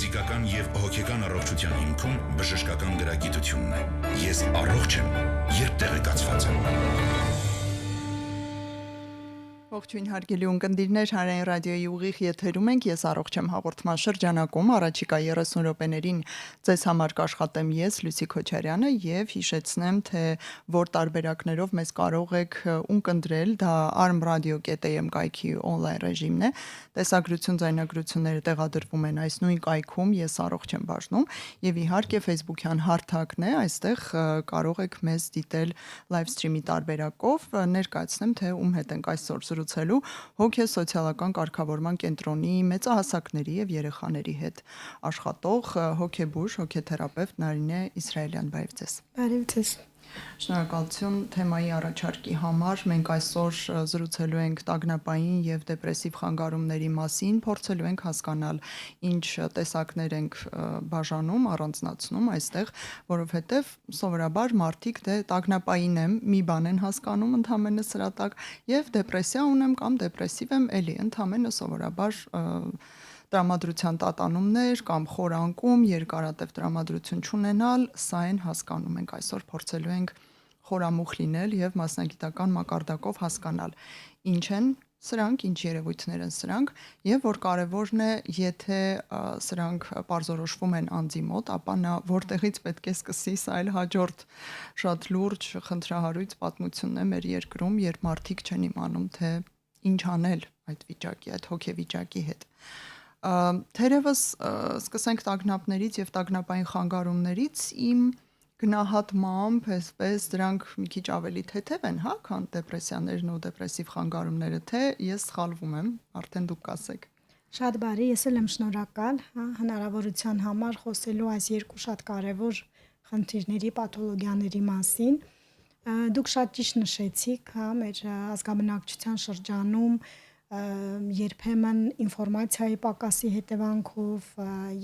ֆիզիկական եւ հոգեկան առողջության հիմքում բժշկական գրագիտությունն է։ Ես առողջ եմ, երբ տեղեկացված եմ։ Ողջույն հարգելի ունկնդիրներ, Հանրային ռադիոյի ուղիղ եթերում ենք, ես առողջ եմ հաղորդման շրջանակում, առաջիկա 30 րոպեներին ձեզ համար կաշխատեմ ես, Լուսի Քոչարյանը, եւ հիշեցնեմ, թե որ տարբերակներով մեզ կարող եք ունկնդրել, դա armradio.am կայքի on-line ռեժիմն է, տեսագրություն, ձայնագրությունները տեղադրվում են այս նույն կայքում, ես առողջ եմ բաժնում, եւ իհարկե Facebook-յան հարթակն է, այստեղ կարող եք մեզ դիտել live stream-ի տարբերակով, ներկայացնեմ, թե ում հետ ենք այսօր զրուցելու հոգեսոցիալական կարգավորման կենտրոնի մեծահասակների եւ երեխաների հետ աշխատող հոգեբույժ, հոգեթերապևտ Նարինե Իսրայելյան, բարև ձեզ։ Բարև ձեզ։ Շնորհակալություն թեմայի առաջարկի համար։ Մենք այսօր զրուցելու ենք տագնապային եւ դեպրեսիվ խանգարումների մասին, փորձելու ենք հասկանալ ինչ տեսակներ ենք բաժանում, առանձնացնում այստեղ, որովհետեւ սովորաբար մարդիկ դե տագնապային եմ, մի բան են հասկանում ընդհանրապես սրա տակ եւ դեպրեսիա ունեմ կամ դեպրեսիվ եմ, էլի ընդհանրապես սովորաբար տրամադրության տատանումներ կամ խորանկում, երկարատև տրամադրություն չունենալ, սա են հասկանում ենք այսօր փորձելու ենք խորամուխ լինել եւ մասնագիտական մակարդակով հասկանալ ինչ են սրանք, ինչ երևույթներ են սրանք եւ որ կարեւորն է, եթե սրանք բարձրորոշվում են անձի մոտ, ապա նա որտեղից պետք է սկսի, սա էլ հաջորդ շատ լուրջ խնդրահարույց պատմությունն է մեր երկրում, երբ մարդիկ չեն իմանում, թե ինչ անել այդ վիճակի, այդ հոգեվիճակի հետ։ Թերևս սկսենք տագնապներից եւ տագնապային խանգարումներից իմ գնահատմամբ, այսպես դրանք մի քիչ ավելի թեթև են, հա, քան դեպրեսիաներն ու դեպրեսիվ խանգարումները, թե ես սխալվում եմ, արդեն դուք կասեք։ Շատ բարի, ես էլ եմ շնորհակալ, հնարավորության համար խոսելու այս երկու շատ կարևոր խնդիրների, պաթոլոգիաների մասին։ Դուք շատ ճիշտ նշեցիք, հա, մեր ազգաբնակչության շրջանում երբեմն ինֆորմացիայի պակասի հետևանքով,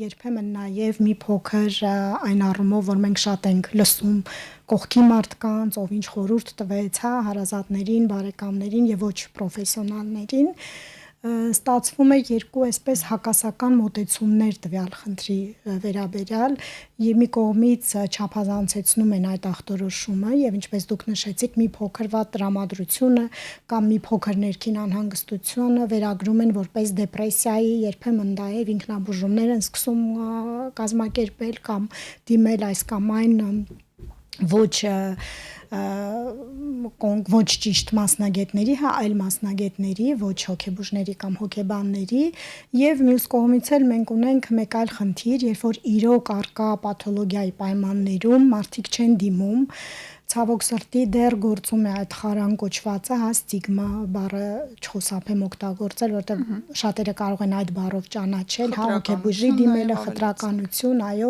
երբեմն նաև մի փոքր այն առումով, որ մենք շատ ենք լսում կողքի մարդկանց, ով ինչ խորհուրդ տվեց, հա, հարազատներին, բարեկամներին եւ ոչ պրոֆեսիոնալներին, ստացվում է երկու այսպես հակասական մոտեցումներ տվյալ խնդրի վերաբերյալ, եւ մի կողմից չափազանցեցնում են այդ ախտորոշումը եւ ինչպես դուք նշեցիք, մի փոքր վատ տրամադրությունը կամ մի փոքր ներքին անհանգստությունը վերագրում են որպես դեպրեսիայի, երբեմն նաեւ ինքնաբուժումներ են սկսում կազմակերպել կամ դիմել այս կամ այն ոչ ճիշտ մասնագետների, հա, այլ մասնագետների, ոչ հոգեբուժների կամ հոգեբանների եւ մյուս կողմից էլ մենք ունենք մեկ այլ խնդիր, երբ որ իրոք արկա պաթոլոգիայի պայմաններում մարդիկ չեն դիմում, ցավոք սրտի դեռ գործում է այդ խարան կոչվածը, հա, ստիգմա բառը չխուսափեմ օգտագործել, որտեղ շատերը կարող են այդ բառով ճանաչել, հա, հոգեբուժի դիմելը, խտրականություն, այո,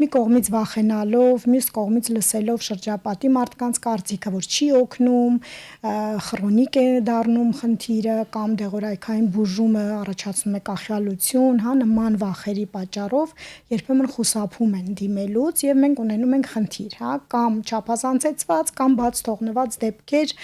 մի կողմից վախենալով, մյուս կողմից լսելով շրջապատի մարդկանց կարծիքը, որ չի օգնում, քրոնիկ է դառնում խնդիրը կամ դեղորայքային բուժումը առաջացնում է կախյալություն, հա, նման վախերի պատճառով երբեմն խուսափում են դիմելուց եւ մենք ունենում ենք խնդիր, հա, կամ չափազանցեցված կամ բաց թողնված դեպքեր,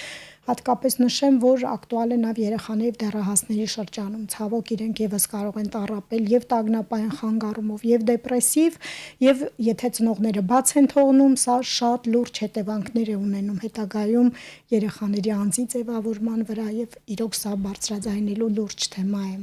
հատկապես նշեմ, որ ակտուալ է նաեւ երեխաների եւ դեռահասների շրջանում, ցավոք իրենք եւս կարող են տառապել եւ տագնապային խանգարումով եւ դեպրեսիվ եւ եթե ծնողները բաց են թողնում, սա շատ լուրջ հետևանքներ է ունենում հետագայում երեխաների անձի ձևավորման վրա եւ իրոք սա բարձրաձայնելու լուրջ թեմա է։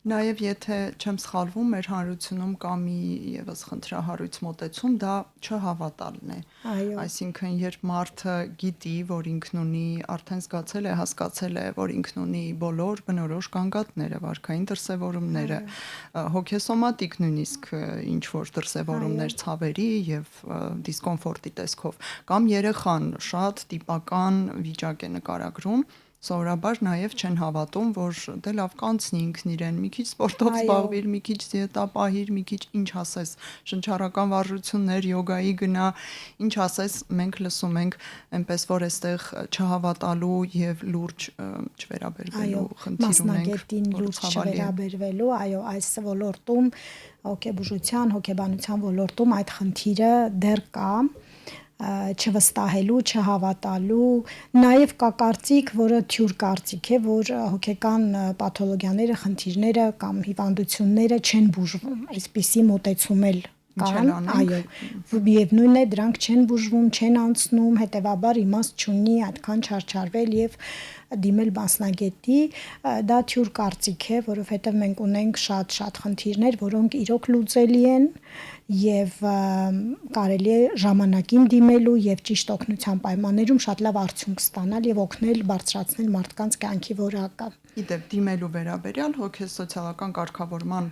Նաեւ եթե չեմ սխալվում, մեր հանրությունում կա մի եւս խնդրահարույց մոտեցում, դա չհավատալն է։ Այսինքն, երբ մարդը գիտի, որ ինքն ունի արդեն զգացել է, հասկացել է, որ ինքն ունի բոլոր բնորոշ կանգատները, վարքային դրսևորումները, հոգեսոմատիկ նույնիսկ ինչ որ դրսևորումներ ցավերի եւ դիսկոմֆորտի տեսքով, կամ երեխան շատ տիպական վիճակ է նկարագրում, սովորաբար նաև չեն հավատում, որ դե լավ կանցնի ինքն իրեն, մի քիչ սպորտով զբաղվիր, մի քիչ դիետա պահիր, մի քիչ ինչ ասես, շնչառական վարժություններ, յոգայի գնա, ինչ ասես, մենք լսում ենք այնպես որ այստեղ չհավատալու եւ լուրջ չվերաբերվելու խնդիր ունենք, մասնագետին լուրջ չվերաբերվելու, այո, այս ոլորտում հոգեբուժության, հոգեբանության ոլորտում այդ խնդիրը դեռ կա։ չվստահելու, չհավատալու, նաև կա կարծիք, որը թյուր կարծիք է, որ հոգեկան պաթոլոգիաները, խնդիրները կամ հիվանդությունները չեն բուժվում, այսպիսի մոտեցում էլ կան, այո, միևնույն է դրանք չեն բուժվում, չեն անցնում, հետևաբար իմաստ չունի այդքան չարչարվել եւ դիմել մասնագետի, դա թյուր կարծիք է, որովհետեւ մենք ունենք շատ խնդիրներ, որոնք իրոք լուծելի են եւ կարելի է ժամանակին դիմելու եւ ճիշտ օգնության պայմաններում շատ լավ արդյունք ստանալ եւ օգնել բարձրացնել մարդկանց կյանքի որակը։ Իդեպ դիմելու վերաբերյալ հոգեսոցիալական կարգավորման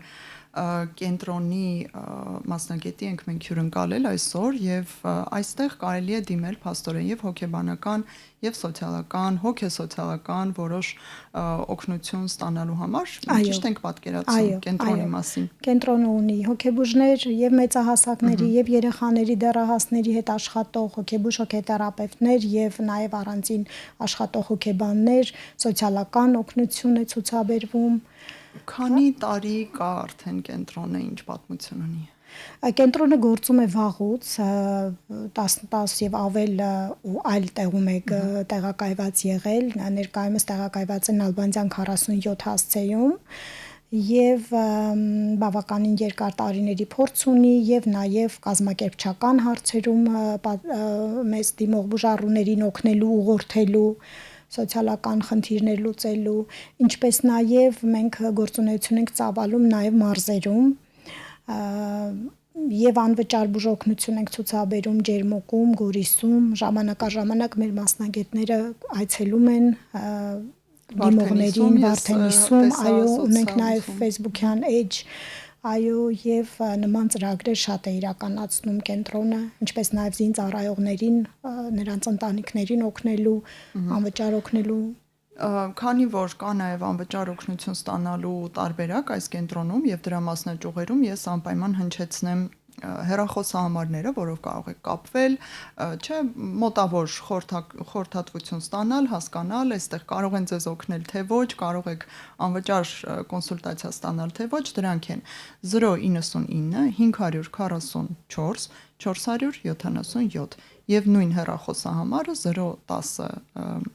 կենտրոնի մասնագետի ենք մենք հյուրընկալել այսօր եւ այստեղ կարելի է դիմել փաստորեն եւ հոգեբանական եւ սոցիալական, հոգեսոցիալական որոշ օգնություն ստանալու համար ճիշտ ենք պատկերացնում կենտրոնի մասին։ Կենտրոնը ունի հոգեբուժներ եւ մեծահասակների եւ երեխաների դեռահասների հետ աշխատող հոգեբուժ հոգեթերապևտներ եւ նաեւ առանձին աշխատող հոգեբաններ, սոցիալական օգնություն է ցուցաբերվում։ Քանի տարի կա արդեն կենտրոնը, ինչ պատմություն ունի։ Կենտրոնը գործում է վաղուց 10 եւ ավել ու այլ տեղում է տեղակայված եղել, ներկայումս տեղակայված են Ալբանդյան 47 հասցեում եւ բավականին երկար տարիների փորձ ունի եւ նաեւ կազմակերպչական հարցերում մեծ դիմող բուժառուներին օգնելու, ուղղորդելու սոցիալական խնդիրներ լուծելու, ինչպես նաև մենք գործունեություն ենք ծավալում նաև մարզերում եւ անվճար բուժօգնություն ենք ցուցաբերում Ջերմուկում, Գորիսում, ժամանակաժամանակ մեր մասնագետները այցելում են դիմողներին Վարդենիսում, այո, ունենք նաև Facebook-յան էջ, այո, եւ նման ծրագրեր շատ է իրականացնում կենտրոնը, ինչպես նաև զինծառայողներին, նրանց ընտանիքներին օգնելու, անվճար օգնելու։ Քանի որ կա նաև անվճար օգնություն ստանալու տարբերակ այս կենտրոնում եւ դրա մասնաճյուղերում, ես անպայման հնչեցնեմ հեռախոսահամարները, որով կարող եք կապվել, չէ, մոտավոր խորհրդատվություն ստանալ, հասկանալ, այստեղ կարող են ձեզ օգնել թե ոչ, կարող եք անվճար կոնսուլտացիա ստանալ թե ոչ, դրանք են 099 544 477 եւ նույն հեռախոսահամարը 010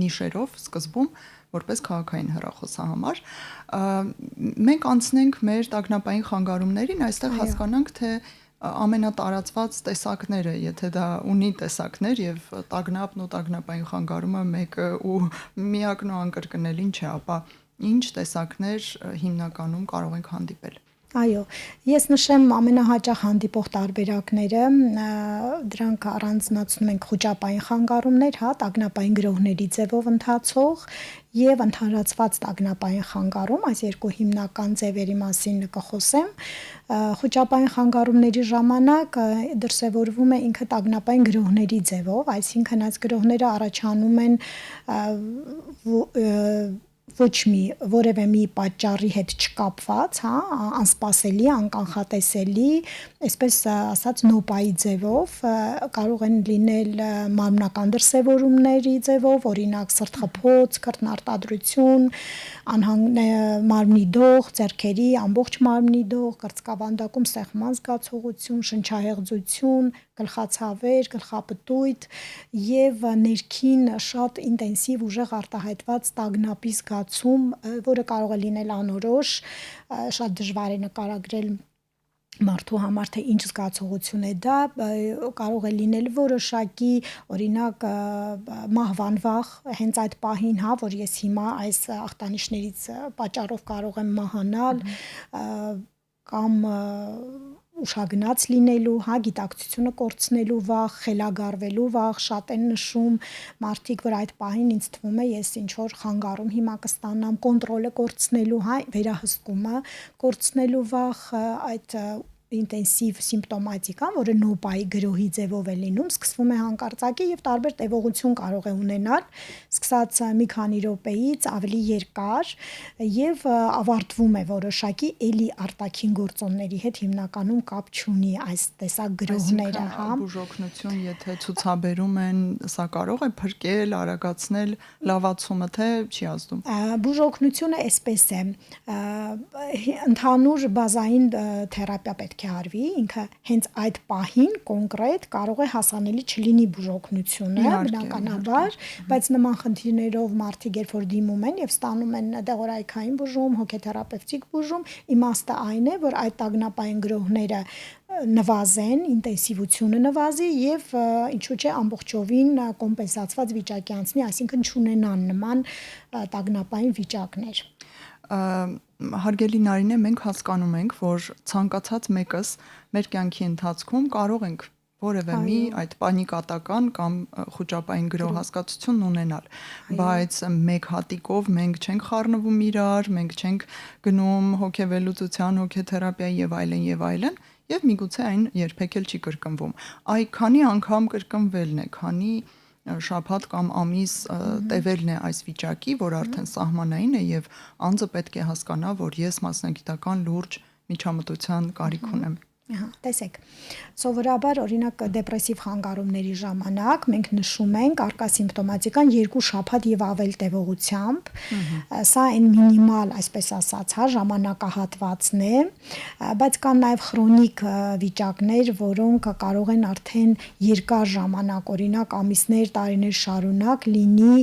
նիշերով սկզբում որպես քաղաքային հեռախոսահամար մենք անցնենք մեր տագնապային խանգարումներին, այստեղ հասկանանք թե ամենատարածված տեսակները, եթե դա ունի տեսակներ եւ տագնապն ու տագնապային խանգարումը մեկը ու միակն ու անկրկնելին չէ, ապա ինչ տեսակներ հիմնականում կարող ենք հանդիպել։ Այո, ես նշեմ ամենահաճախ հանդիպող տարբերակները, դրանք առանձնացնում ենք խոճապային խանգարումներ, տագնապային գրոհների ձևով ընթացող եւ ընդհանրացված տագնապային խանգարում, այս երկու հիմնական ձևերի մասին կխոսեմ։ Խոճապային խանգարումների ժամանակ դրսևորվում է ինքը տագնապային գրոհների ձևով, այսինքն այս գրոհները առաջանում են որևէ մի պատճառի հետ չկապված, անսպասելի, անկանխատեսելի, այսպես ասած նոպայի ձևով, կարող են լինել մարմնական դրսևորումների ձևով, օրինակ սրտխփոց, քրտնարտադրություն, մարմնի դող, ձեռքերի ամբողջ մարմնի դող, կրծքավանդակում սեղման զգացողություն, շնչահեղձություն, գլխացավեր, գլխապտույտ եւ ներքին շատ ինտենսիվ ուժեղ արտահայտված տագնապի զգացում, որը կարող է լինել անորոշ, շատ դժվար է նկարագրել մարդու համար թե ինչ զգացողություն է դա, կարող է լինել որոշակի, օրինակ մահվան վախ հենց այդ պահին, որ ես հիմա այս ախտանիշներից պատճառով կարող եմ մահանալ, կամ ուշագնաց լինելու, գիտակցությունը կորցնելու վախ, խելագարվելու վախ, շատ են նշում մարդիկ, որ այդ պահին ինձ թվում է ես ինչ որ խանգարում հիմա կստանամ, կոնտրոլը կորցնելու, վերահսկումը կորցնելու վախ, այդ ինտենսիվ սիմպտոմատիկան, որը նոպայի գրոհի ձևով է լինում, սկսվում է հանկարծակի եւ տարբեր տևողություն կարող է ունենալ, սկսած մի քանի րոպեից ավելի երկար եւ ավարտվում է որոշակի էլի արտաքին գործոնների հետ հիմնականում կապ չունի այս տեսակ գրոհները, բուժօգնություն, եթե ցուցաբերում են, սա կարող է փրկել, արագացնել լավացումը, թե չի ազդում։ Բուժօգնությունը այսպես է, ընդհանուր բազային թերապիա պետք հաղթահարվի, ինքը հենց այդ պահին կոնկրետ կարող է հասանելի չլինի բուժօգնությունը, բնականաբար, բայց նման խնդիրներով մարդիկ երբ որ դիմում են եւ ստանում են դեղորայքային բուժում, հոգեթերապևտիկ բուժում, իմաստը այն է, որ այդ տագնապային գրոհները նվազեն, ինտենսիվությունը նվազի եւ ինչու՞ չէ ամբողջովին կոմպենսացված վիճակի անցնի, այսինքն չունենան նման տագնապային վիճակներ։ Հարգելի Նարինե, մենք հասկանում ենք, որ ցանկացած մեկս մեր կյանքի ընթացքում կարող ենք որևէ մի այդ պանիկատական կամ խոճապային գրող հասկացություն ունենալ, բայց մեկ հատիկով մենք չենք խառնվում իրար, մենք չենք գնում հոգեվելուծության, հոգեթերապիայի եւ այլն, եւ միգուցե այն երբեք էլ չի կրկնվում։ Այ քանի անգամ կրկնվելն է, քանի շաբաթ կամ ամիս տևելն է այս վիճակի, որ արդեն սահմանային է եւ անձը պետք է հասկանա, որ ես մասնագիտական լուրջ միջամտության կարիք ունեմ։ Տեսեք, սովորաբար օրինակ դեպրեսիվ խանգարումների ժամանակ մենք նշում ենք արկա սիմպտոմատիկան 2 շաբաթ եւ ավել տևողությամբ, սա այն մինիմալ, այսպես ասած, ժամանակահատվածն է, բայց կան նաեւ քրոնիկ վիճակներ, որոնք կարող են արդեն երկար ժամանակ, օրինակ ամիսներ, տարիներ շարունակ լինի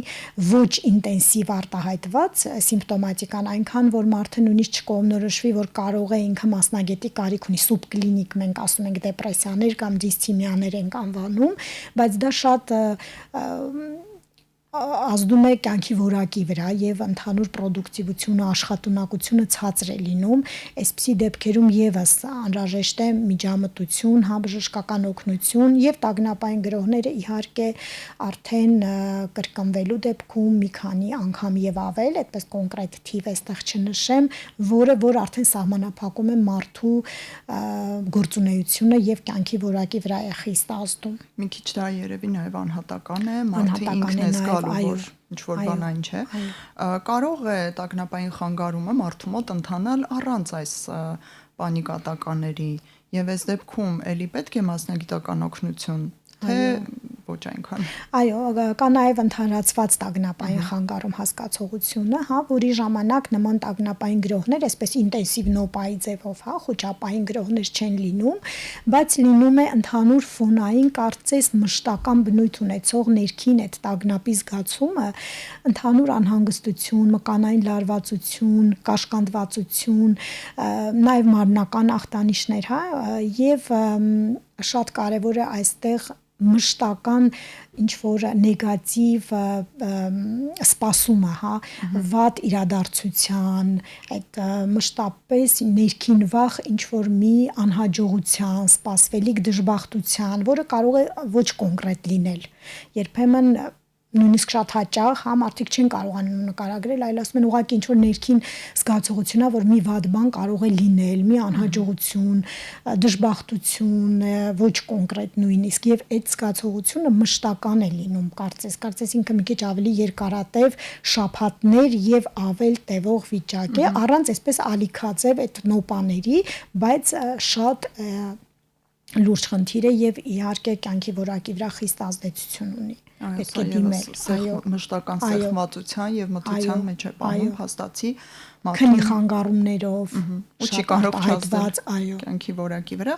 ոչ ինտենսիվ արտահայտված սիմպտոմատիկան, այնքան որ մարդը նույնիսկ չկողմնորոշվի, որ կարող է ինքը մասնագետի կարիք ունի, սուբկլինիկ մենք ասում ենք դեպրեսիաներ կամ դիսթիմիաներ ենք անվանում, բայց դա շատ ազդում է կյանքի որակի վրա եւ ընդհանուր պրոդուկտիվությունը, աշխատունակությունը ցածր է լինում, այսպիսի դեպքերում եւս անհրաժեշտ է միջամտություն, բժշկական օգնություն եւ տագնապային գրոհները իհարկե արդեն կրկնվելու դեպքում մի քանի անգամ եւ ավել, այդպես կոնկրետ թիվ այստեղ չնշեմ, որ արդեն սահմանափակում է մարդու գործունեությունը եւ կյանքի որակի վրա է խիստ ազդում։ Մի քիչ դա երևի նաեւ անհատական է, մարդը ինքն է զգալու, որ ինչ որ բան այն չէ։ Կարող է տագնապային խանգարումը մարդու մոտ ընթանալ առանց այս պանիկատականների եւ այս դեպքում էլի պետք է մասնագիտական օգնություն, թե ոչ այնքան։ Այո, կա նաև ընդհանրացված տագնապային խանգարում հասկացողությունը, որի ժամանակ նման տագնապային գրոհներ, այսպես ինտենսիվ նոպայի ձևով, խոճապային գրոհներ չեն լինում, բայց լինում է ընդհանուր ֆոնային կարծես մշտական բնույթ ունեցող ներքին այդ տագնապի զգացումը, ընդհանուր անհանգստություն, մկանային լարվածություն, կաշկանդվածություն, նաև մարմնական ախտանիշներ, եւ շատ կարևոր է այստեղ մշտական ինչ որ նեգատիվ սպասումը, վատ իրադարձության, այդ մշտապես ներքին վախ ինչ որ մի անհաջողության, սպասվելիք դժբախտության, որը կարող է ոչ կոնկրետ լինել։ Երբեմն նույնիսկ շատ հաճախ մարդիկ չեն կարողանում նկարագրել, այլ ասում են ուղղակի ինչ որ ներքին զգացողությունն է, որ մի վատ բան կարող է լինել, մի անհաջողություն, դժբախտություն, ոչ կոնկրետ նույնիսկ, եւ այդ զգացողությունը մշտական է լինում, կարծես ինքը մի քիչ ավելի երկարատև շաբաթներ եւ ավել տևող վիճակ է, առանց այսպես ալիքաձև այդ նոպաների, բայց շատ լուրջ խնդիր է եւ իհարկե կյանքի որակի վրա խիստ ազդեցություն ունի։ Պետք է դիմել, մշտական սեղմվածության եւ մթության մեջ է պահում, փաստացի քնի խանգարումներով, ու չի կարող չազդել կյանքի որակի վրա։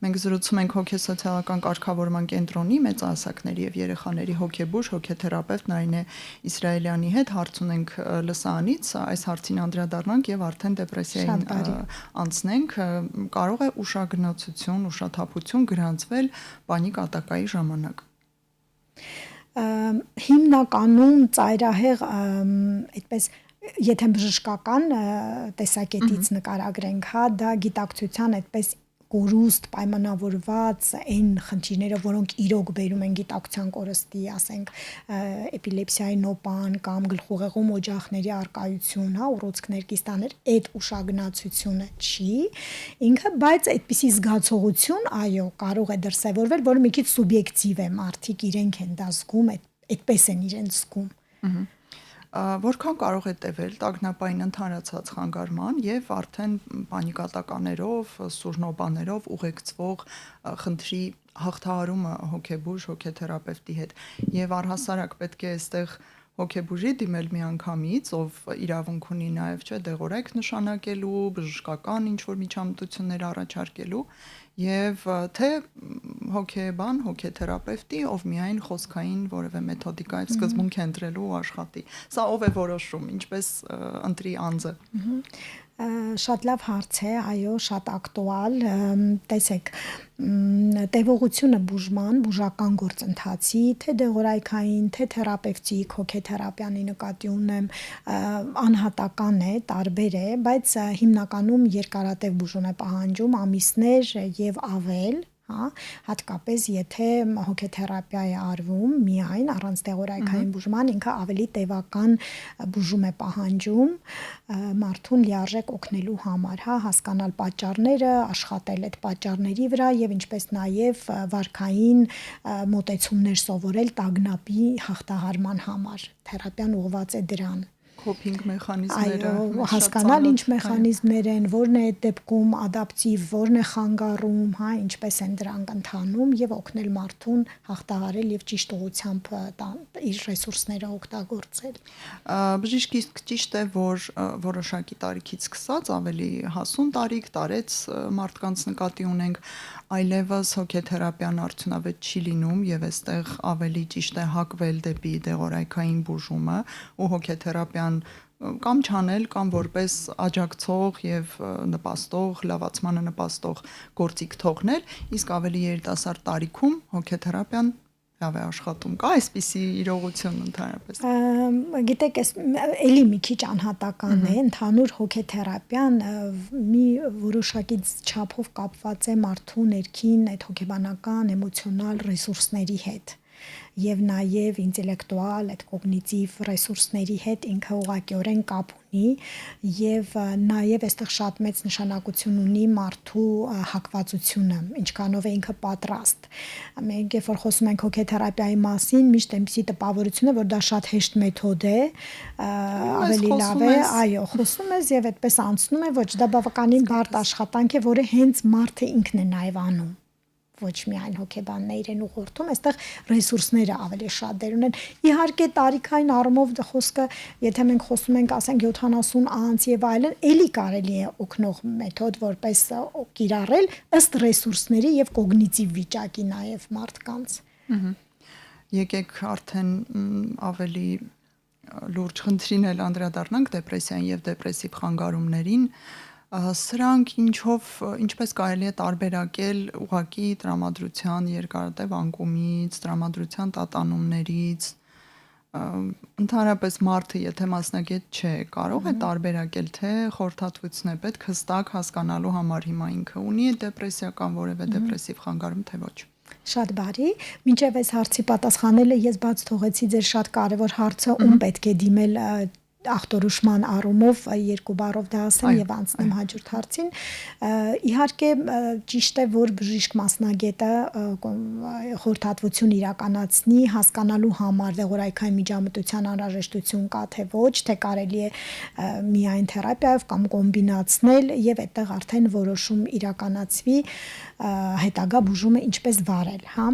Մենք զրուցում ենք հոգեսոցիալական կարգավորման կենտրոնի մեծահասակների եւ երեխաների հոգեբուժ, հոգեթերապևտ Նարինե Իսրայելյանի հետ, հարց ունենք լսանից, այս հարցին անդրադառնանք եւ արդեն դեպրեսիային անցնենք։ Կարող է ուշագնացություն, ուշաթափություն գրանցվել պանիկ ատակայի ժամանակ։ Հիմնականում ծայրահեղ այդպես եթե բժշկական տեսակետից նկարագրենք, դա գիտակցության այդպես կորուստ պայմանավորված այն խնդիրները, որոնք իրոք բերում են գիտակցության կորստի, ասենք էպիլեպսիայի նոպան կամ գլխուղեղում օջախների արկայություն, ուռուցքներ, կիստաներ, այդ ուշագնացությունը չի ինքը, բայց այդպիսի զգացողություն, այո, կարող է դրսևորվել, որը մի քիչ սուբյեկտիվ է, մարդիկ իրենք են դա զգում, այդպես են իրենց զգում։ Որքան կարող է տևել տագնապային ընդհանրացած խանգարման եւ արդեն պանիկատականերով, սուրնոպաներով ուղեկցվող խնդրի հաղթահարումը հոգեբուժ, հոգեթերապևտի հետ եւ առհասարակ պետք է այստեղ հոգեբուժի դիմել միանգամից, ով իրավունք ունի նաև չէ դեղորայք նշանակելու, բժշկական ինչ-որ միջամտություններ առաջարկելու եւ թե հոգեբան, հոգեթերապևտի, ով միայն խոսքային որևէ մեթոդիկայով սկզբունք է ընտրելու ու աշխատի։ Սա ով է որոշում, ինչպես ընտրի անձը։ Շատ լավ հարց է, այո, շատ ակտուալ։ Տեսեք, տևողությունը բուժման, բուժական գործընթացի, թե դեղորայքային, թե թերապևտիկ, հոգեթերապիանի նկատի ունեմ, անհատական է, տարբեր է, բայց հիմնականում երկարատև բուժում է պահանջում ամիսներ եւ ավել, հա, հատկապես եթե հոգեթերապիա է արվում միայն առանց դեղորայքային բուժման, ինքը ավելի տևական բուժում է պահանջում մարդուն լիարժեք օգնելու համար, հա, հասկանալ պատճառները, աշխատել այդ պատճառների վրա եւ ինչպես նաեւ վարքային մոտեցումներ սովորել տագնապի հաղթահարման համար։ Թերապիան ուղղված է դրան։ Կոփինգ մեխանիզմները, այո, հասկանալ ինչ մեխանիզմներ են, որն է այդ դեպքում ադապտիվ, որն է խանգարում, հա, ինչպես են դրանք ընթանում եւ օգնել մարդուն հաղթահարել եւ ճիշտ ուղղությամբ իր ռեսուրսները օգտագործել։ Բժիշկ, իսկ ճիշտ է, որ որոշակի տարիքից սկսած ավելի հասուն տարիք, տարեց մարդկանց նկատի ունենք, այլևս հոգեթերապիան արդյունավետ չի լինում եւ այստեղ ավելի ճիշտ է հակվել դեպի դեղորայքային բուժումը ու հոգեթերապիան կամ չանել կամ որպես աջակցող եւ նպաստող, լավացմանը նպաստող գործիք թողնել, իսկ ավելի երիտասարդ տարիքում հոգեթերապիան լավ է աշխատում։ Կա այսպիսի իրողություն ընդհանրապես։ Գիտեք, էլի մի քիչ անհատական է, ընդհանուր հոգեթերապիան մի որոշակի չափով կապված է մարդու ներքին այդ հոգեբանական, էմոցիոնալ ռեսուրսների հետ եւ նաեւ ինտելեկտուալ, այդ կոգնիտիվ ռեսուրսների հետ ինքը ուղղակիորեն կապ ունի եւ նաեւ այստեղ շատ մեծ նշանակություն ունի մարդու հակվածությունը, ինչքանով է ինքը պատրաստ։ Մենք երբ որ խոսում ենք հոգեթերապիայի մասին, միշտ այնպեսի տպավորություն է, որ դա շատ հեշտ մեթոդ է, ավելի լավ է, այո, խոսում ես եւ այդպես անցնում է, ոչ, դա բավականին բարդ աշխատանք է, որը հենց մարդը ինքն է նաեւ անում։ Ոչ միայն հոգեբաններ են ուղղորդում, այստեղ ռեսուրսները ավելի շատ դեր ունեն։ Իհարկե տարիքային առումով խոսքը, եթե մենք խոսում ենք, ասենք 70 անց եւ այլն, էլի կարելի է օգնող մեթոդ որպես կիրառել ըստ ռեսուրսների եւ կոգնիտիվ վիճակի նաեւ մարդկանց։ Եկեք արդեն ավելի լուրջ խնդրին էլ անդրադառնանք դեպրեսիային եւ դեպրեսիվ խանգարումներին։ Սրանք ինչպես կարելի է տարբերակել ուղղակի տրամադրության երկարատև անկումից, տրամադրության տատանումներից, ընդհանրապես մարդը, եթե մասնագետ չէ, կարող է տարբերակել, թե խորհրդատվություն է պետք հստակ հասկանալու համար հիմա ինքը ունի դեպրեսիա կամ որևէ դեպրեսիվ խանգարում, թե ոչ։ Շատ բարի, մինչև այս հարցի պատասխանելը ես բաց թողեցի ձեր շատ կարևոր հարցը, ում պետք է դիմել ախտորոշման առումով երկու բառով դա ասեմ եւ անցնեմ հաջորդ հարցին։ Իհարկե ճիշտ է, որ բժիշկ մասնագետը խորհրդատվություն իրականացնի հասկանալու համար դեղորայքային միջամտության անհրաժեշտություն կա թե ոչ, թե կարելի է միայն թերապիայով կամ կոմբինացնել եւ այդտեղ արդեն որոշում իրականացվի հետագա բուժումը ինչպես վարել, հա։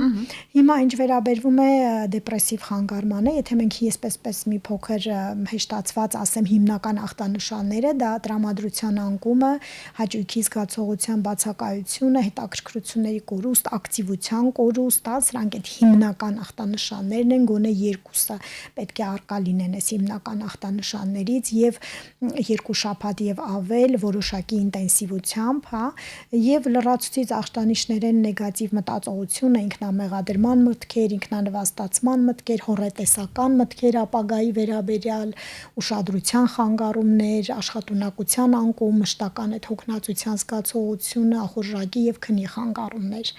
Հիմա ինչ վերաբերվում է դեպրեսիվ խանգարմանը, եթե մենք եսպես մի փոքր հեշտացված ասեմ հիմնական ախտանշանները, դա տրամադրության անկումը, հաճույքի զգացողության բացակայությունը, հետաքրքրությունների կորուստ, ակտիվության կորուստ, սրանք այդ հիմնական ախտանշաններն են, գոնե երկուսը պետք է արկա լինեն այս հիմնական ախտանշաններից եւ 2 շաբաթ եւ ավել որոշակի ինտենսիվությամբ, հա, եւ լրացուցիչ ախտանիշներն նեգատիվ մտածողությունը, ինքնամեղադրման մտքեր, ինքնանվաստացման մտքեր, հոռետեսական մտքեր ապագայի վերաբերյալ, ուշադրության խանգարումներ, աշխատունակության անկում, մշտական այդ հոգնածության զգացողությունը, ախորժակի եւ քնի խանգարումներ։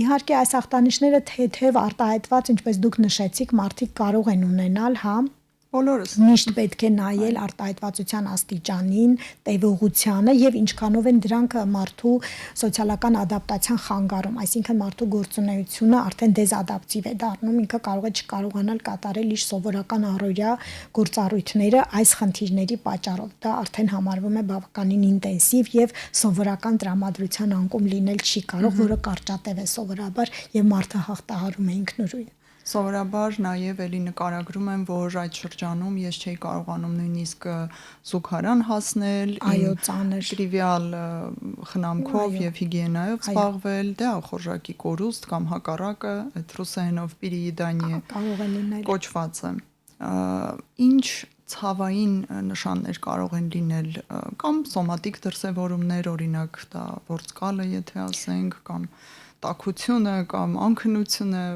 Իհարկե այս ախտանիշները թեթև արտահայտված, ինչպես դուք նշեցիք, մարդիկ կարող են ունենալ, հա, բոլորս միշտ պետք է նայել արտահայտվածության աստիճանին, տևողությանը եւ ինչքանով են դրանք մարդու սոցիալական ադապտացիան խանգարում, այսինքն մարդու գործունեությունը արդեն դեզադապտիվ է դառնում, ինքը կարող է չկարողանալ կատարել իր սովորական առօրյա գործառույթները այս խնդիրների պատճառով։ Դա արդեն համարվում է բավականին ինտենսիվ եւ սովորական տրամադրության անկում լինել չի կարող, որը կարճատև է սովորաբար եւ մարդը հաղթահարում է ինքնուրույն։ Սովորաբար նաև էլի նկարագրում եմ, որ այդ շրջանում ես չէի կարողանում նույնիսկ զուգարան հասնել, այո, ծանր տրիվիալ խնամքով Այո. եւ հիգիենայով զբաղվել, դե ախորժակի կորուստ կամ հակառակը, այդ ռուսերենով պիրիիդանիե կարող է լինել։ կոչված է։ Ինչ ցավային նշաններ կարող են լինել կամ սոմատիկ դրսևորումներ, օրինակ դա ворցկալը, եթե ասենք, կամ տաքությունը կամ անքնությունը,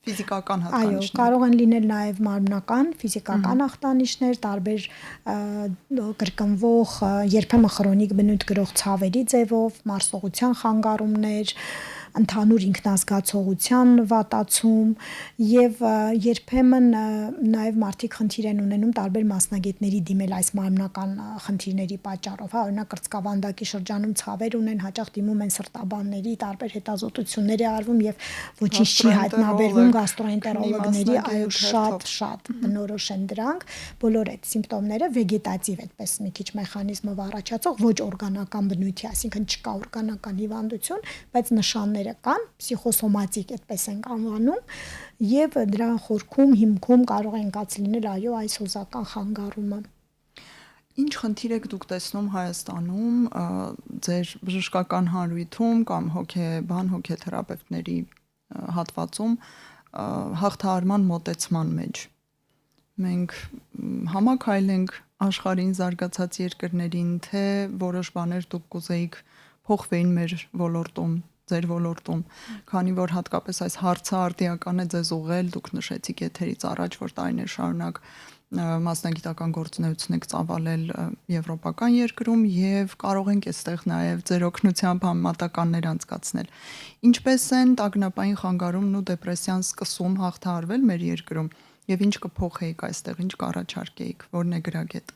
ֆիզիկական Այո, հատկանիշներ։ կարող են լինել նաև մարմնական, ֆիզիկական ախտանիշներ, տարբեր կրկնվող, երբեմն քրոնիկ բնույթ կրող ցավերի ձևով, մարսողության խանգարումներ, ընդհանուր ինքնազգացողության վատացում եւ երբեմն նաև մարդիկ խնդիր են ունենում տարբեր մասնագետների դիմել այս մարմնական խնդիրների պատճառով, հա, օրինակ կրծքավանդակի շրջանում ցավեր ունեն, հաճախ դիմում են սրտաբանների, տարբեր հետազոտություններ է արվում եւ ոչինչ չի հայտնաբերվում գաստրոենտերոլոգների, այո, շատ բնորոշ են դրանք, բոլոր այդ սիմպտոմները վեգետատիվ այդպես մի քիչ մեխանիզմով առաջացող ոչ օրգանական բնույթի, այսինքն չկա օրգանական հիվանդություն, բայց նշանները կան, պսիխոսոմատիկ այդպես ենք անվանում, եւ դրա խորքում, հիմքում կարող են կաց լինել այո այս հուզական խանգարումը։ Ինչ խնդիր եք դուք տեսնում Հայաստանում ձեր բժշկական հանրույթում կամ հոգեթերապևտների հատվածում հաղթահարման մոտեցման մեջ։ Մենք համակայլենք աշխարհին զարգացած երկրներին, թե որոշ բաներ դուք կուզեիք փոխվեին մեր ոլորտում, ձեր ոլորտում, քանի որ հատկապես այս հարցը արդիական է ձեզ ուղղել, դուք նշեցիք եթերից առաջ, որ տարիներ շարունակ մասնագիտական գործունեություն եք ծավալել եվրոպական երկրում եւ կարող ենք այստեղ նաեւ ձեր օգնությամբ համատականներ անցկացնել։ Ինչպես են տագնապային խանգարումն ու դեպրեսիան սկսում հաղթահարվել մեր երկրում եւ ինչ կփոխեիք այստեղ, ինչ կառաջարկեիք, որն է գրագետ։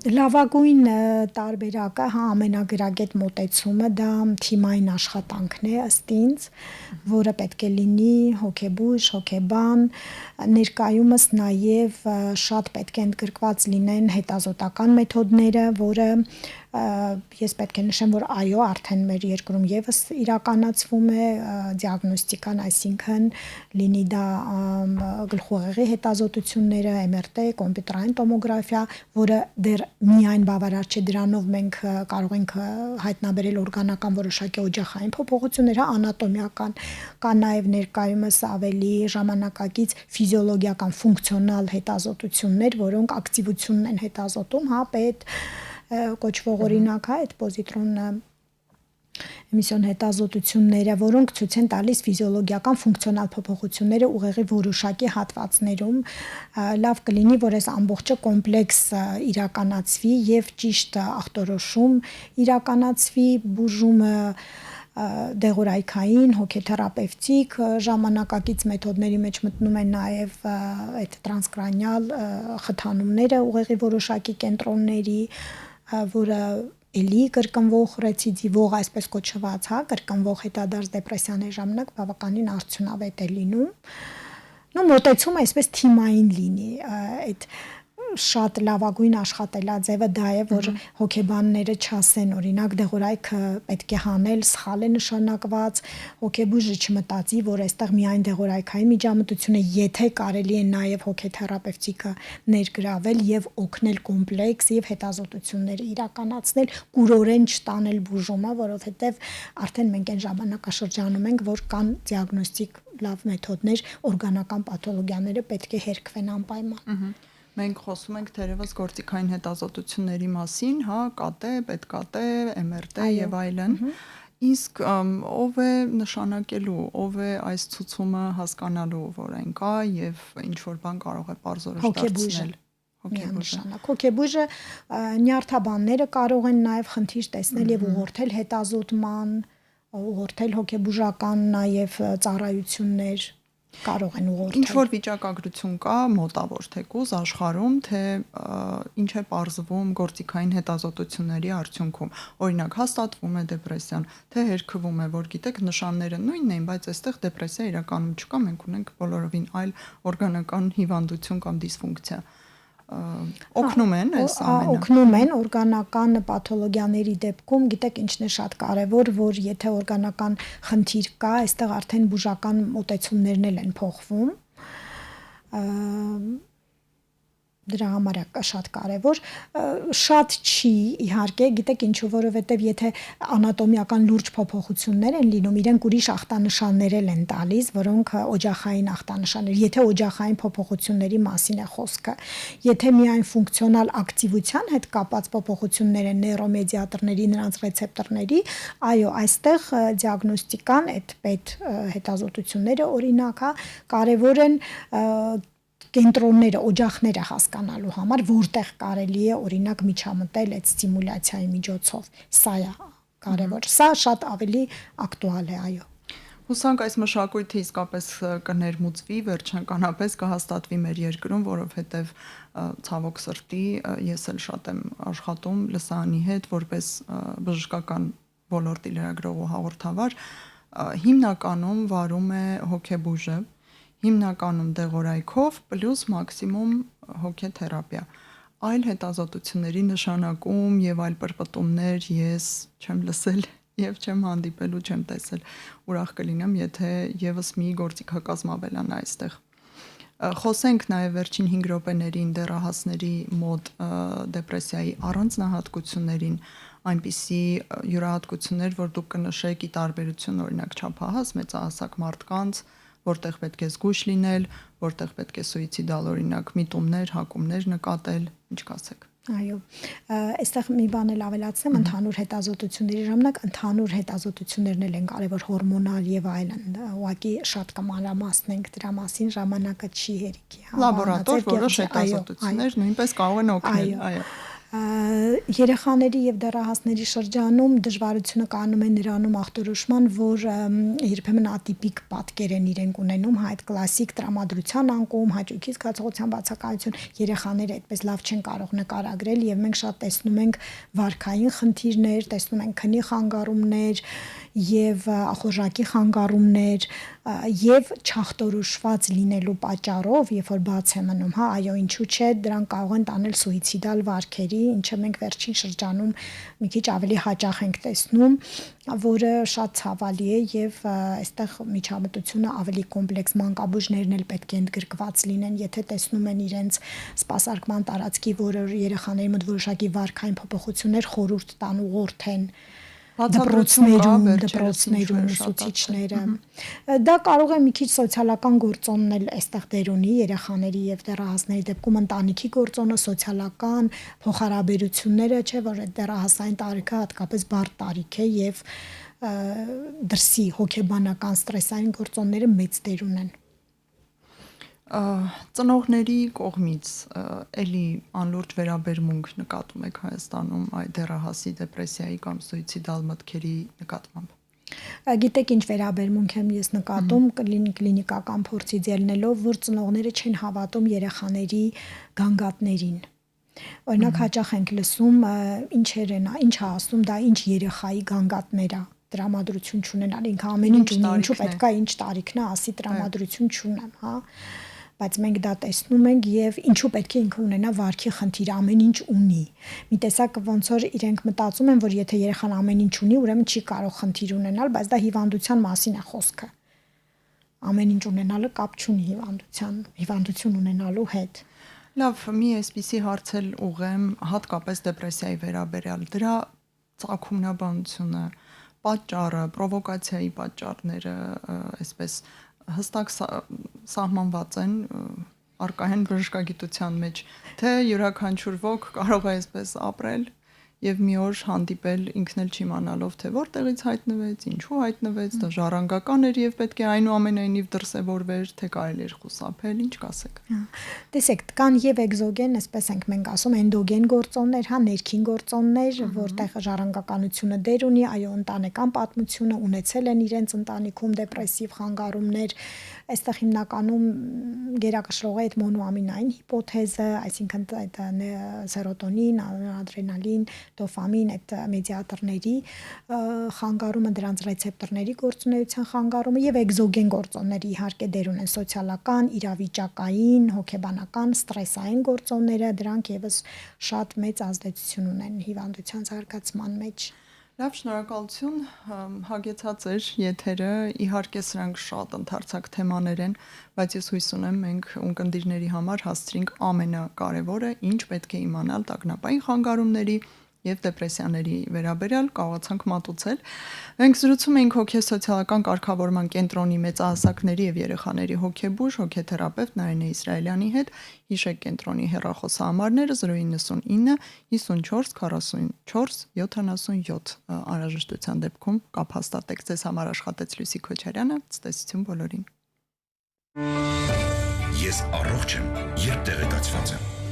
Լավագույն տարբերակը, հա, ամենագրագետ մոտեցումը դա թիմային աշխատանքն է ըստ ինձ, որը պետք է լինի հոգեբույժ, հոգեբան, ներկայումս նաև շատ պետք է ընդգրկված լինեն հետազոտական մեթոդները, որը ես պետք է նշեմ, որ այո, արդեն մեր երկրում եւս իրականացվում է դիագնոստիկան, այսինքն լինի դա գլխուղեղի հետազոտությունները, MRT, կոմպյուտերային տոմոգրաֆիա, որը դեռ միայն բավարար չէ, դրանով մենք կարող ենք հայտնաբերել օրգանական որոշակի օջախային փոփոխություններ, հա, անատոմիական, կա նաև ներկայումս ավելի ժամանակակից ֆիզիոլոգիական ֆունկցիոնալ հետազոտություններ, որոնք ակտիվությունն են հետազոտում, հա, պետ կոչվող օրինակ, հա, այդ պոզիտրոն էմիսիոն հետազոտությունները, որոնք ցույց են տալիս ֆիզիոլոգիական ֆունկցիոնալ փոփոխությունները ուղեղի որոշակի հատվածներում, լավ կլինի, որ այս ամբողջը կոմպլեքս իրականացվի եւ ճիշտ ախտորոշում իրականացվի, բուժումը դեղորայքային, հոգեթերապևտիկ ժամանակակից մեթոդների մեջ մտնում են նաև այդ տրանսկրանիալ խթանումները ուղեղի որոշակի կենտրոնների, որը էլի կրկնվող ռեցիդիվող, այսպես կոչված, հա, կրկնվող հետադարձ դեպրեսիաների ժամանակ բավականին արդյունավետ է լինում։ Նո մոտեցումը այսպես թիմային լինի, այդ շատ լավագույն աշխատելաձևը դա է, որ հոգեբանները չասեն, օրինակ դեղորայքը պետք է հանել, սխալ է նշանակված, հոգեբույժը չմտածի, որ այստեղ միայն դեղորայքային միջամտություն է, եթե կարելի է նաև հոգեթերապևտիկը ներգրավել եւ օգնել կոմպլեքս եւ հետազոտությունները իրականացնել, կուրորեն չտանել բուժումը, որովհետեւ արդեն մենք այն ժամանակաշրջանում ենք, որ կան դիագնոստիկ լավ մեթոդներ, օրգանական պաթոլոգիաները պետք է հերքվեն անպայման։ Մենք խոսում ենք թերևս գործիքային հետազոտությունների մասին, հա, ԿՏ, պետ-ԿՏ, MRT եւ այլն։ Իսկ ով է նշանակելու, ով է այս ցուցումը հասկանալու, որ այն կա եւ ինչ որ բան կարող է բարձրորոշ դարձնել։ Հոգեբույժը նյարդաբանները կարող են նաեւ խնդիր տեսնել եւ ուղղորդել հետազոտման, ուղղորդել հոգեբուժական նաեւ ծառայություններ կարող են ուղղորդել։ Ինչ որ վիճակագրություն կա մոտավոր թեկուզ աշխարհում, թե ինչ է պարզվում գործիքային հետազոտությունների արդյունքում։ Օրինակ հաստատվում է դեպրեսիան, թե հերքվում է, որ գիտեք նշանները նույնն են, բայց այստեղ դեպրեսիա իրականում չկա, մենք ունենք բոլորովին այլ օրգանական հիվանդություն կամ դիսֆունկցիա։ օգնում են այս ամենը։ Օգնում են օրգանական պաթոլոգիաների դեպքում, գիտեք ինչն է շատ կարևոր, որ եթե օրգանական խնդիր կա, այստեղ արդեն բուժական մոտեցումներն են փոխվում։ Դրա համար է շատ կարևոր, շատ չի իհարկե, գիտեք ինչու, որովհետև եթե անատոմիական լուրջ փոփոխություններ են լինում, իրենք ուրիշ ախտանշաններ են տալիս, որոնք օջախային ախտանշաններ, եթե օջախային փոփոխությունների մասին է խոսքը, եթե միայն ֆունկցիոնալ ակտիվության հետ կապած փոփոխություններ են նեյրոմեդիատորների, նրանց ռեցեպտորների, այո, այստեղ դիագնոստիկան, այդ պետ հետազոտությունները օրինակ, կարևոր են կենտրոնները, օջախները հասկանալու համար, որտեղ կարելի է օրինակ միջամտել այդ ստիմուլյացիայի միջոցով։ Սա է կարևոր։ Սա շատ ավելի ակտուալ է, այո։ Հուսանք այս մշակույթը իսկապես կներմուծվի, վերջնականապես կհաստատվի մեր երկրում, որովհետև ցավոք սրտի ես էլ շատ եմ աշխատում լսարանի հետ, որպես բժշկական ոլորտի լրագրող ու հաղորդավար, հիմնականում վարում է հոգեբուժը, հիմնականում դեղորայքով պլյուս մաքսիմում հոգեթերապիա։ Այլ հետազոտությունների նշանակում եւ այլ պրպտումներ ես չեմ լսել եւ չեմ հանդիպել ու չեմ տեսել։ Ուրախ կլինեմ, եթե եւս մի գործիքակազմ ավելանա այստեղ։ Խոսենք նաեւ վերջին 5 րոպեներին դեռահասների մոտ դեպրեսիայի առանձնահատկություններին, այնպիսի յուրահատկություններ, որ դուք կնշեք ի տարբերություն օրինակ չափահաս մեծահասակ մարդկանց, որտեղ պետք է զգույշ լինել, որտեղ պետք է սուիցիդալ օրինակ միտումներ, հակումներ նկատել, ինչ կասեք։ Այո, այստեղ մի բան էլ ավելացնեմ, ընդհանուր հետազոտությունների ժամանակ ընդհանուր հետազոտություններն են կարևոր հորմոնալ եւ այլն, ուղղակի շատ կմանրամասնենք դրա մասին, ժամանակը չի հերիքի։ Լաբորատոր որոշ հետազոտություններ նույնպես կարող են օգնել, այո։ Երեխաների եւ դեռահասների շրջանում դժվարությունը կանում է նրանում ախտորոշման, որ երբեմն ատիպիկ պատկեր են իրենք ունենում, այդ կլասիկ տրամադրության անկում, հաճույքի զգացողության բացակայություն, երեխաները այդպես լավ չեն կարող նկարագրել եւ մենք շատ տեսնում ենք վարքային խնդիրներ, տեսնում ենք քնի խանգարումներ եւ ախորժակի խանգարումներ եւ չախտորոշված լինելու պատճառով, երբ որ բաց է մնում, հա, այո, ինչու՞ չէ, դրանք կարող են տանել սուիցիդալ վարքերի, ինչը մենք վերջին շրջանում մի քիչ ավելի հաճախ ենք տեսնում, որը շատ ցավալի է եւ այստեղ միջամտությունը ավելի կոմպլեքս մանկաբույժներն էլ պետք է ընդգրկված լինեն, եթե տեսնում են իրենց սպասարկման տարածքի, որ երեխաների մոտ որոշակի վարքային փոփոխություններ խորհուրդ տան ուղղորդեն դպրոցներում ուսուցիչները։ Դա կարող է մի քիչ սոցիալական գործոնն էլ այստեղ դեր ունի երեխաների եւ դեռահասների դեպքում ընտանիքի գործոնը, սոցիալական փոխհարաբերությունները, չէ՞ որ այդ դեռահասային տարիքը հատկապես բարդ տարիք է եւ դրսի հոգեբանական ստրեսային գործոնները մեծ դեր ունեն։ Ծնողների կողմից էլի անլուրջ վերաբերմունք նկատում եք Հայաստանում այդ դեռահասի դեպրեսիայի կամ սուիցիդալ մտքերի նկատմամբ։ Գիտեք ինչ վերաբերմունք եմ ես նկատում կլինիկական փորձից ելնելով, որ ծնողները չեն հավատում երեխաների գանգատներին։ Օրինակ հաճախ ենք լսում ինչերն է, ինչ է ասում, դա ինչ երեխայի գանգատներ է, տրամադրություն չունենալ, ինքը ամեն ինչ ունի, ինչու պետք է ինչ տարիքն է, ասի տրամադրություն չունեմ, հա։ Բայց մենք դա տեսնում ենք եւ ինչու պետք է ինքը ունենա վարքի խնդիր, ամեն ինչ ունի։ Մի տեսակ ոնց որ իրենք մտածում են, որ եթե երեխան ամեն ինչ ունի, ուրեմն չի կարող խնդիր ունենալ, բայց դա հիվանդության մասին է խոսքը։ Ամեն ինչ ունենալը կապ չունի հիվանդություն ունենալու հետ։ Լավ, մի այսպիսի հարց էլ ուղեմ հատկապես դեպրեսիայի վերաբերյալ։ Դրա ծագումնաբանությունը, պատճառը, պրովոկացիայի պատճառները, այսպես հստակ սահմանված են, առկա են բժշկագիտության մեջ, թե յուրաքանչյուր ոք կարող է այսպես ապրել եւ մի օր հանդիպել ինքն էլ չիմանալով թե որտեղից հայտնվեց, ինչու հայտնվեց, դա ժառանգական էր եւ պետք է այնուամենայնիվ դրսեւորվեր, թե կարելի էր խուսափել, ինչ կասեք։ Տեսեք, կան եւ էկզոգեն, այսպես ենք մենք ասում, էնդոգեն գործոններ, հա, ներքին գործոններ, որտեղ ժառանգականությունը դեր ունի, այո, ընտանեկան պատմությունը ունեցել են իրենց ընտանիքում դեպրեսիվ խանգարումներ, այստեղ հիմնականում գերակշռող է այդ մոնոամինային հիպոթեզը, այսինքն այդ սերոտոնին, ադրենալին, դոֆամին, այդ մեդիատորների խանգարումը, դրանց ռեցեպտորների գործունեության խանգարումը եւ էկզոգեն գործոնների իհարկե դեր ունեն սոցիալական, իրավիճակային, հոգեբանական, ստրեսային գործոնները, դրանք եւս շատ մեծ ազդեցություն ունեն հիվանդության զարգացման մեջ։ Լավ, շնորհակալություն, հագեցած էր եթերը, իհարկե սրանք շատ ընդարձակ թեմաներ են, բայց ես հույս ունեմ մենք ունկնդիրների համար հասցրինք ամենակարևորը, ինչ պետք է իմանալ տագնապային խանգարումների եւ դեպրեսիաների վերաբերյալ, կարողացանք մատուցել։ Մենք զրուցում էինք հոգեսոցիալական կարգավորման կենտրոնի մեծահասակների եւ երեխաների հոգեբուժ, հոգեթերապևտ Նարինե Իսրայելյանի հետ։ Հիշեք կենտրոնի հեռախոսահամարները 099 54 44 77 անհրաժեշտության դեպքում կապ հաստատեք։ Ձեզ համար աշխատեց Լուսի Քոչարյանը, ցտեսություն բոլորին։ Ես առողջ եմ, երբ տեղեկացված եմ։